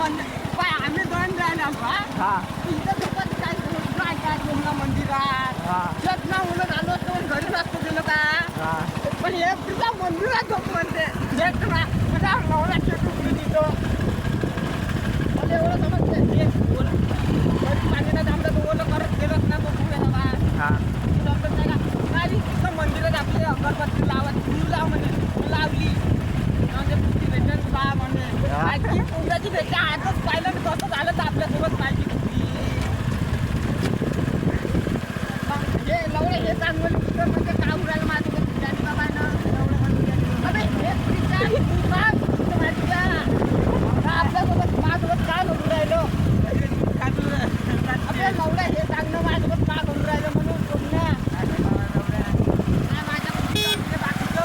पाय आम्ही दोन राहिला हा इथं झोपत काय तुम्हाला मंदिरात हा ना उलट आलो तो घरी रस्तो गेलो का हा पण हे तुझा मंदिरात झोप म्हणते माझा नवरा शेटू तिथं मला एवढं समजते हे ओलं घरी पाणीला थांबलं तर ओलं करत गेलंच ना तो पुढे ना बा हा समजत नाही का नाही तिथं मंदिरात आपली अगरबत्ती लावत तू लाव म्हणे लावली म्हणजे तुझी भेटन बा म्हणे माझी पूजाची भेट आजच पाहिलं कसं झालं तर आपल्यासोबत माझी हे लवडे हे चांगलं कुठं म्हणजे का उरायला माझं जानी बाबा ना एवढं म्हणून अबे हे तुझी तू का माझ्या आपल्यासोबत माझ्यासोबत का करून राहिलो आपल्या लवडे हे चांगलं माझ्यासोबत का करून राहिलं म्हणून सोडण्या माझ्या बाकीचं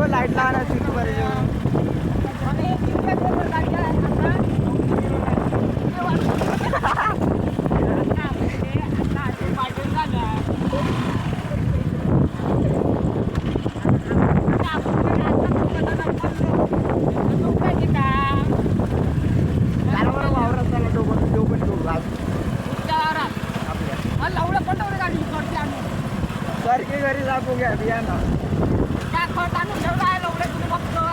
लाईट लावणार सीट सारखी घरी जापू घ्या बियाणं काय खत आणून ठेवलं आहे लवडे तुम्ही बघतो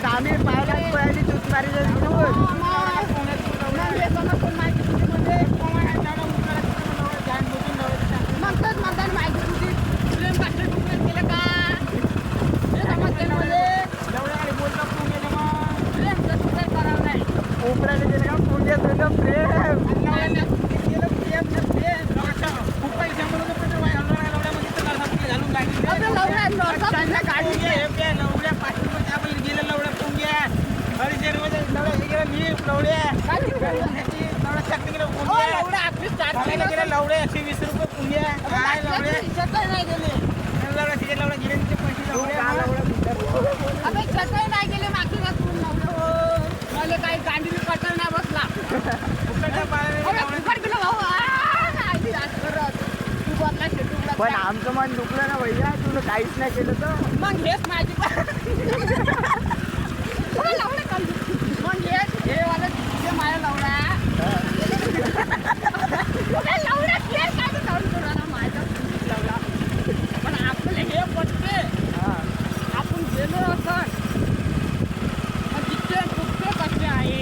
आम्ही पाहिला पहिली दूध मारी उपराने गेले का पुण्य तुझं प्रेम लवडे 120 रुपये पुण्या काय लवडे नाही गेले नाही गेले मागची मला काही गांडी कटर नाही बसला पण आमचं मन दुखलं ना भैया तुला काहीच नाही केलं तर मग हेच माझी मग हे वाला माझ्या लावला पण आपलं हे पटते आपण गेलो असं तिथे कुठे कसे आहे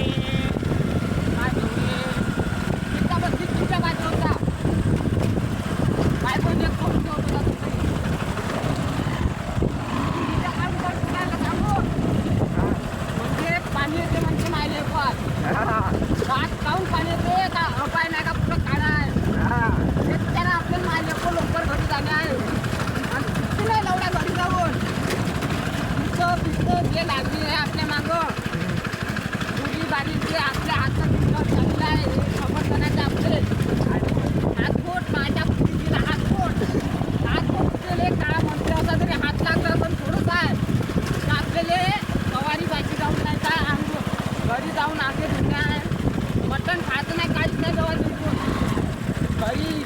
तुमच्या बाजू होता काय पण म्हणजे पाणी येते म्हणजे माहिले पण काऊन पाणी येते का अपाय नाही का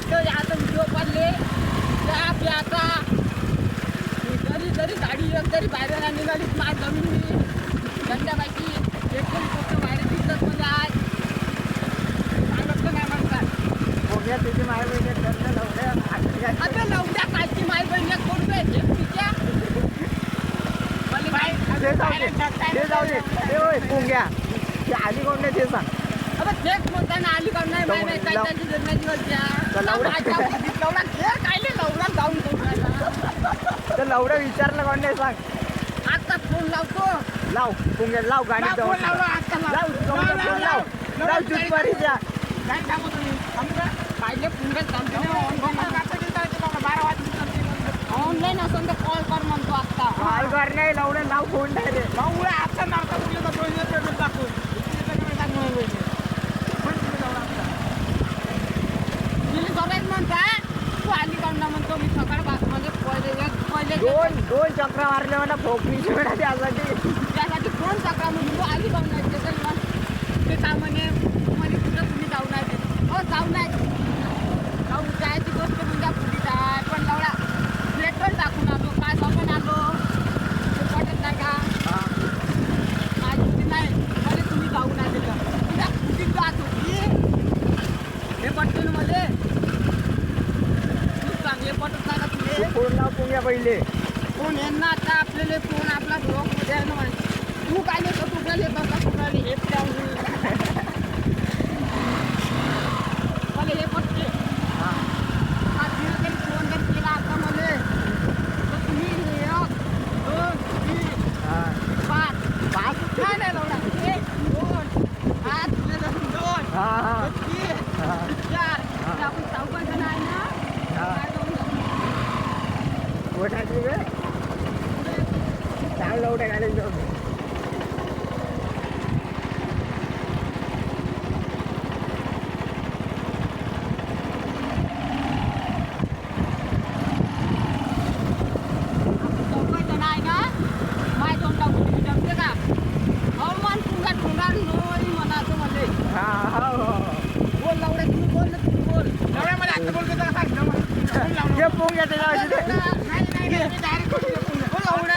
इथं आता व्हिडिओ काढले त्या प्याचा जरी जरी गाडी एक जरी बाहेर नाही निघाली माझ जमीन धंद्याबाकी एकतरी गोष्ट बाहेर दिसत म्हणजे आज सांगत नाही म्हणतात पोंग्या तुझी माय बहिणी त्यांना लवड्या आता नवऱ्या कालची माय बहीण एक कोण हे तिच्या ते जाऊ दे ते होय पोंग्या ते आली कोण नाही ते सांग अबे तेच म्हणताना आली का नाही माय नाही काय त्यांची जन्माची वर्षा लवडा लवडा खेळ कायले लवडा जाऊन करू तर लवड्या विचारलं कोण नाही सांग आता फोन लावतो लाव पोंग्या लाव गाडी जाऊ फोन लावलो आता लाव फोन लाव लाव जुटपारीच्या काय सांगू तुम्ही समजा कायले पुंगत ऑनलाईन असं तर कॉल कर म्हणतो आता कॉल कर नाही लवड्या लाव फोन नाही रे लवडा आता नारता कुठे तर पेट्रोल टाकून दिली सगळ्यात म्हणताय तू आली काढून म्हणतो मी सकाळ म्हणजे पहिले दोन चक्र मारले मला फोकनीची वेळा त्यासाठी त्यासाठी कोण सकाळ म्हणजे तू आली काढून नाही ते तर मग ते काय म्हणे म्हणे कुठं तुम्ही जाऊ नाही हो जाऊ नाही जाऊ जायची गोष्ट म्हणजे पुढे जाय पण लवडा पेट्रोल टाकून आलो काय सांगून आलो ते पटत नाही का माझी नाही म्हणे तुम्ही जाऊ नाही तिथं तुझ्या पुढीत जात होती हे पटतो मध्ये तू चांगले पटत नाही का तुले फोन लाव पोंग्या पहिले फोन यांना आता आपल्याला फोन आपला ब्लॉकमध्ये आहे ना म्हणजे तू काय नाही तर कुठला येत होता कुठला हे लावून मला हे पटते तिला तरी फोन जर केला आता मला तर तुम्ही एक दोन तीन पाच नाही नाही लावला एक दोन हात तुला धरून दोन हा तीन चार आपण चौघांजण आहे ना काय जाऊन जाऊ कोणाची वे चांग लवड्या गाडी जाऊ चौघांजण आहे ना माय दोन टाकून जमते का हवामान तुंगा ठोंगा नोई म्हणाचं मध्ये हा बोल लावड्या तुम्ही बोल ना तुम्ही बोल लावड्या मला आता बोल का सांग पोंग्या त्याच्या